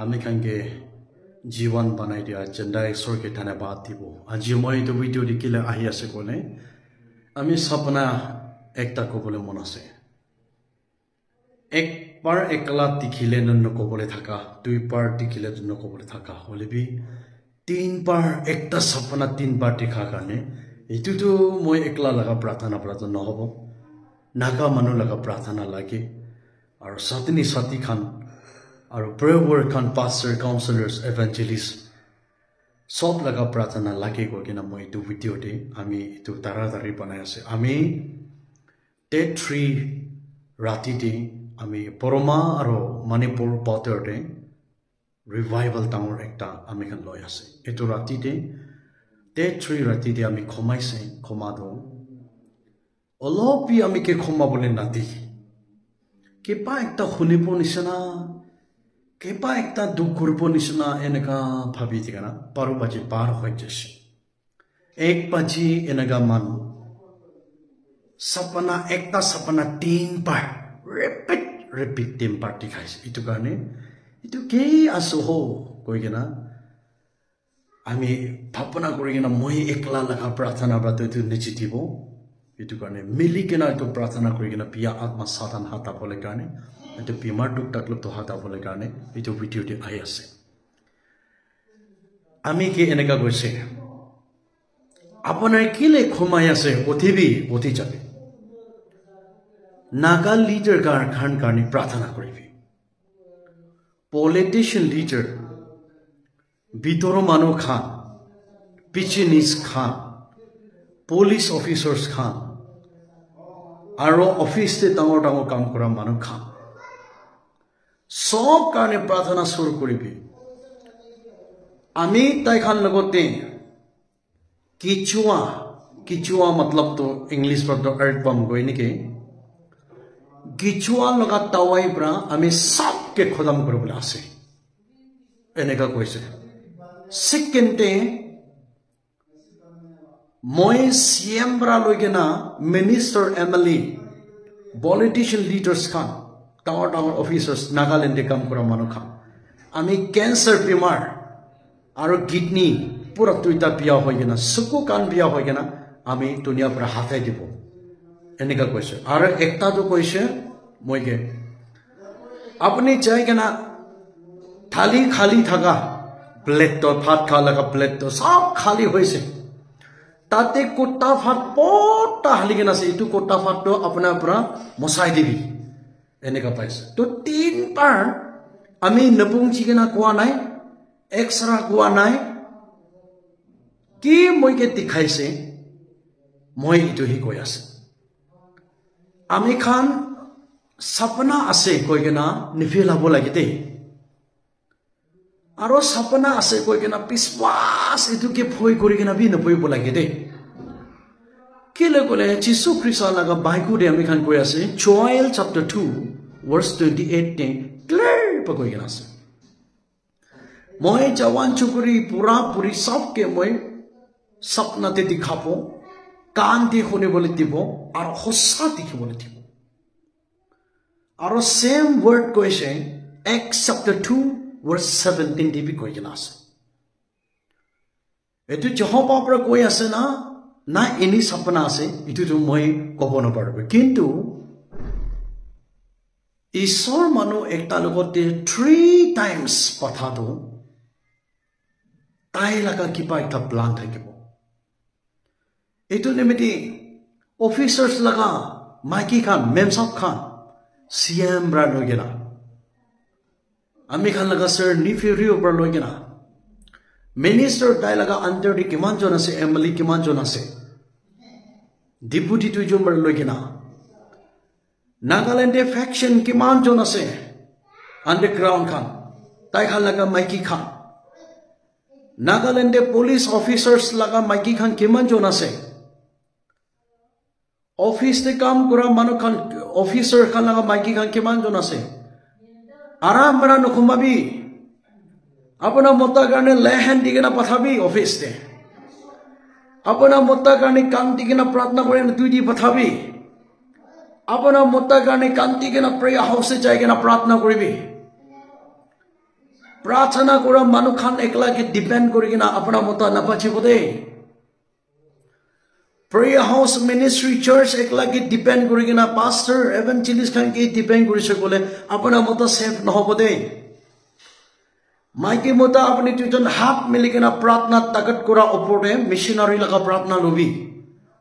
আমি খানকে জীবন বানাই দিয়া জেন্দা ঈশ্বরকে ধন্যবাদ দিব আজি মই এইটো ভিডিও দেখিলে আহি আছে কোনে আমি সপনা একটা কবলে মন আছে একবার একলা দেখিলে নকবলে থাকা দুইবার দেখিলে নকবলে থাকা হলেবি তিনবার একটা সপনা তিনবার দেখা কাৰণে এইটোতো মই একলা লাগা প্ৰাৰ্থনা নহব নাগা মানুহ লাগা প্ৰাৰ্থনা লাগে আৰু সাতনি সাতি খান আৰু প্ৰেয়াৰ খান পাস্টাৰ কাউন্সিলাৰ্স এভাঞ্জেলিষ্ট সব লাগা প্ৰাৰ্থনা লাগে কিনা মই এইটো ভিডিঅ'তে আমি এইটো তাৰাতাৰি বনাই আছে আমি ডে 3 ৰাতিতে আমি পৰমা আৰু মণিপুৰ বতৰতে ৰিভাইভাল ডাঙৰ একটা আমি খান লৈ আছে এইটো ৰাতিতে ডে 3 ৰাতিতে আমি ক্ষমাইছে ক্ষমা দিওঁ অলপি আমি কে ক্ষমাবলৈ নাদেখি কিবা একটা শুনিব নিচিনা কিবা একটা দুখ কৰিব নিচিনা এনেকা ভাবি থাকে না 12 বাজি পাৰ হৈ যাইছে 1 বাজি এনেকা মানুহ সপনা একটা সপনা 3 বাৰ ৰিপিট 3 বাৰ দেখাইছে এইটো কাৰণে itu kei asoho koi kena ami bhapna kori kena moi ekla laga prarthana ba itu nichitibo itu karne mili kena itu prarthana kori kena pia atma satan hata bole karne itu bimar duk takluk to hata bole karne itu video ti ai ase ami ke eneka goise aponar kile khomai ase othibi oti jabe naga leader gar khan karne prarthana koribi politician leader bitoro manu khan pichinis khan police officers khan aro office te dangor kam kora manu khan sob karne prarthana sur koribi ami tai khan logote kichua matlab to english word to earth bomb goi niki किचुआ लगा तवाई ब्रा हमें सब के खुदम करो बोला से एनेका कोई से सेकेंडे मोए CM ब्रा लोगे ना minister MLA politician leaders Khan tower officers Nagaland काम करा मानो खान हमें कैंसर बीमार आरो किडनी पूरा तुइता पिया होगे ना सुकु कान पिया होगे ना हमें दुनिया पर हाथे दिबो एनेका कोइसे आरो एकता तो कोइसे मोइगे अपनी चाहे के ना थाली खाली थाका प्लेट तो भात खा लगा प्लेट तो सब खाली होइसे ताते कोटा भात पोटा हाली के ना से इतु कोटा भात तो अपना पूरा मसाई दिबी एनेका पाइसे तो 3 बार আমি নপুং চিকেনা কোৱা নাই এক্সট্ৰা কোৱা নাই কি মইকে দেখাইছে মই ইটো হি কৈ আছে আমি খান सपना आसे कोई के ना निफेला बोला के दे आरो सपना आसे कोई के ना विश्वास इतु के फोय करि के ना भी न फोय बोला के दे केले कोले जिसु ख्रिस्ट लगा बाइकु दे हामी खान कोइ आसे जोएल चैप्टर 2 वर्स 28 ने क्लियर प कोइ के ना आसे मोय जवान चुकुरी पूरा पूरी सब के मोय सपना ते दिखापो कान दे होने बोले दिबो और होसा दिखे बोले दिबो Our same word question, Acts chapter 2, verse 17 dibi koi jelas. Itu Jehovah pra koi ase na ini sapna ase, itu tu moi kobono parbe. Kintu Isor manu ekta logote 3 times pathado, tai laga kipa ekta plan thakibo. Itu nemeti officers laga, Mikey Khan, Memsap Khan. CM ब्रा लोगे ना अमी खान लगा sir निफिरियो ब्रा लोगे ना minister दाई लगा under the किमान जोना से MLA किमान जोना से डिप्यूटी टू जो ब्रा लोगे ना नागालैंड फैक्शन किमान जोना से अंडरग्राउंड खान दाई खान लगा Mikey Khan Nagaland police officers लगा माइकी खान किमान जोना से ऑफिस ते काम करा मानो खान ऑफिसर खान लगा माइकी खान किमान जोना से आराम बना नुकुमाबी अपना मोता करने लेहन दिगना पथाबी ऑफिस ते अपना मोता करने काम दिगना प्रार्थना करे न तुई दी पथाबी अपना मोता करने काम दिगना प्रेयर हाउस से जाएगा ना प्रार्थना करिबी প্ৰাৰ্থনা কৰা মানুহখান একলাকে ডিপেন্ড কৰি কিনা আপোনাৰ মত নাপাচিব দেই prayer house ministry church একলাকে ডিপেন্ড কৰি কিনা pastor evangelist খান কি ডিপেন্ড কৰিছে কলে আপোনাৰ মত সেফ নহব দেই মাইকি মত আপুনি দুজন হাত মিলি কিনা প্ৰাৰ্থনা তাকত কৰা ওপৰতে মিশনাৰী লগা প্ৰাৰ্থনা লবি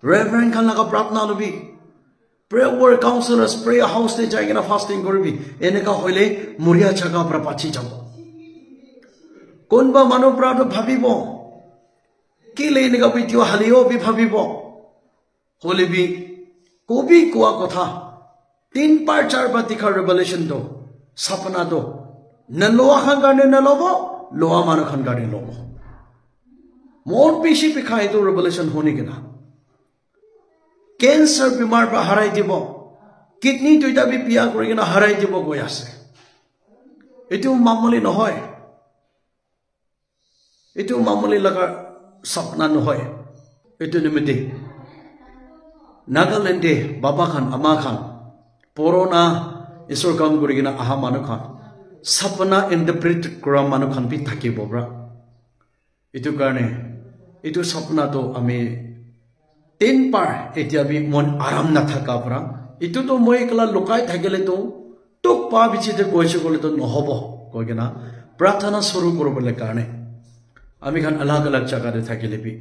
reverend খান লগা প্ৰাৰ্থনা লবি prayer work counselors prayer house তে যাই কিনা ফাস্টিং কৰিবি এনেকা হইলে মৰিয়া জাগা পৰা পাছি যাব কোনবা মানুহ প্ৰাৰ্থ ভাবিব কি লেনিকা ভিডিও হালিও বি ভাবিব হলিবি কবি কোৱা কথা 3 পাৰ 4 বাৰ দিখা ৰেভেলেশন তো সপনা তো নলোৱা খান কাৰণে নলব লোৱা মানুহ খান কাৰণে লব মোৰ বেছি পিখাই তো ৰেভেলেশন হনি কিনা कैंसर बीमार पर हराई দিব किडनी दुइटा भी पिया কৰি কিনা हराई দিব গৈ আছে এটো মামুলি নহয় এটো মামুলি লগা সপনা নহয় এটো নিমিতে নাগালেণ্ডে বাবা খান আমা খান পুৰণা ঈশ্বৰ কাম কৰি কিনা আহা মানুহ খান সপনা ইন্টাৰপ্ৰেট কৰা মানুহ খান বি থাকিব ব্ৰা এটো কাৰণে এটো সপনাটো আমি 3 পাৰ এতিয়া বি মন আৰাম না থাকা পৰা ইটো তো মই একলা লুকাই থাকিলে তো টক পা বিচিতে কৈছে কলে তো নহব কই কিনা প্ৰাৰ্থনা শুৰু কৰবলে কাৰণে আমি খান আলাগ আলাগ জায়গাতে থাকিলে বি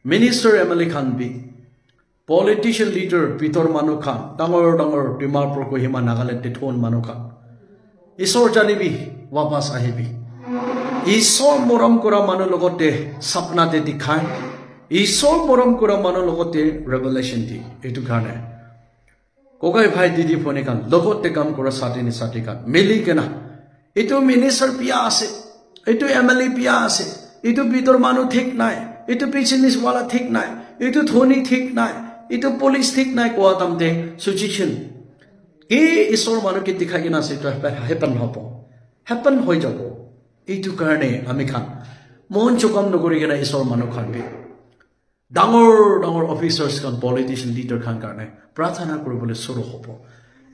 মিনিষ্টাৰ এমএলএ খান বি পলিটিশিয়ান লিডাৰ পিতৰ মানুহ খান ডাঙৰ ডাঙৰ ডিমাপুৰ কহিমা নাগালেণ্ড থোন মানুহ খান ঈশ্বৰ জানিবি वापस আহিবি ঈশ্বৰ মৰম কৰা মানুহ লগতে সপনাতে দেখায় ঈশ্বৰ মৰম কৰা মানুহ লগতে ৰেভেলেশন দি এটো কাৰণে কোকাই ভাই দিদি ফোনে কান লগতে কাম কৰা সাতিনি সাতি কান মিলি কেনা এটো মিনিষ্টাৰ পিয়া আছে এটো এমএলএ পিয়া আছে এটো ভিতৰ মানুহ ঠিক নাই এটো বিজনেস वाला ঠিক নাই এটো ধনী ঠিক নাই এটো পুলিশ ঠিক নাই কোৱা তামতে সিচুয়েশন এই ঈশ্বৰ মানুহ কি দেখাই কিনা আছে তো হেপন হৈ যাব এটো কাৰণে আমি খান মন চকম নকৰি কিনা ঈশ্বৰ মানুহ খান ডাঙৰ ডাঙৰ অফিচাৰ্স খান পলিটিশিয়ান লিডাৰ খান কাৰণে প্ৰাৰ্থনা কৰিবলৈ শুৰু হ'ব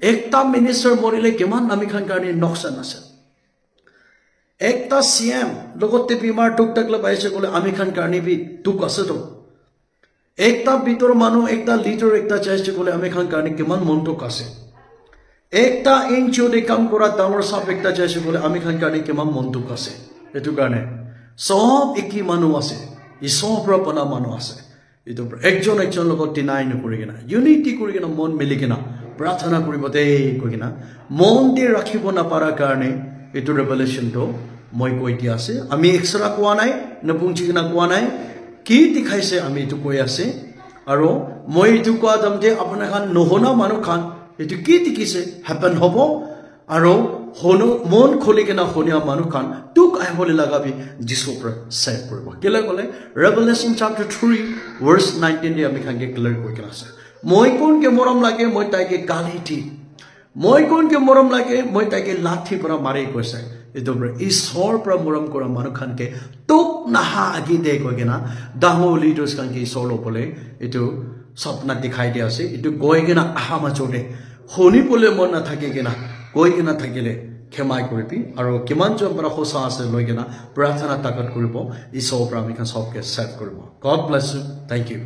একটা মিনিষ্টাৰ মৰিলে কিমান আমি খান কাৰণে নকশন আছে একটা সিএম লগতে বিমাৰ টুক টাক লবাইছে কলে আমি খান কাৰণে বি টুক আছে তো একটা ভিতৰ মানুহ একটা লিডাৰ একটা চাইছে কলে আমি খান কাৰণে কিমান মনটুক আছে একটা এনজিও দে কাম কৰা ডাঙৰ সাপ একটা চাইছে কলে আমি খান কাৰণে কিমান মনটুক আছে এটো কাৰণে সব একি মানুহ আছে ঈশ্বৰ প্ৰপনা মানুহ আছে এটো একজন একজন লগত ডিনাই নকৰি কিনা ইউনিটি কৰি কিনা মন মিলি কিনা প্ৰাৰ্থনা কৰিব দেই কৈ কিনা মন দি ৰাখিব নাপাৰা কাৰণে এটো ৰেভেলেশন তো মই কৈ দি আছে আমি এক্সট্ৰা কোৱা নাই নপুংচি কিনা কোৱা নাই কি দেখাইছে আমি এটো কৈ আছে আৰু মই এটো কোৱা দম যে আপোনাৰ খান নহনা মানুহ খান এটো কি দেখিছে হ্যাপেন হ'ব আৰু হনো মন খুলি কিনা হনিয়া মানুহ খান টুক আইহলে লাগাবি যিশুৰ সেভ কৰিব কেলে কলে ৰেভেলেশন চ্যাপ্টাৰ 3 ভাৰ্স 19 দে আমি খানকে ক্লিয়াৰ কৰি কিনা আছে মই কোনকে মৰম লাগে মই তাইকে গালি দি মই কোনকে মৰম লাগে মই তাইকে লাঠি পৰা মাৰি কৈছে এটো ঈশ্বৰ পৰা মৰম কৰা মানুহ খানকে টুক নাহা আগি দে কৈ কিনা ডাঙৰ লিডাৰ্স খানকে ঈশ্বৰ লবলে এটো স্বপ্ন দেখাই দি আছে এটো গৈ কিনা আহা মাচোতে শুনিবলৈ মন নাথাকে কিনা কৈ কিনা থাকিলে ক্ষমাই কৰিবি আৰু কিমান জন পৰা হোসা আছে লৈ কিনা প্ৰাৰ্থনা তাকত কৰিব ঈশ্বৰৰ পৰা আমি সবকে সেভ কৰিব God bless you thank U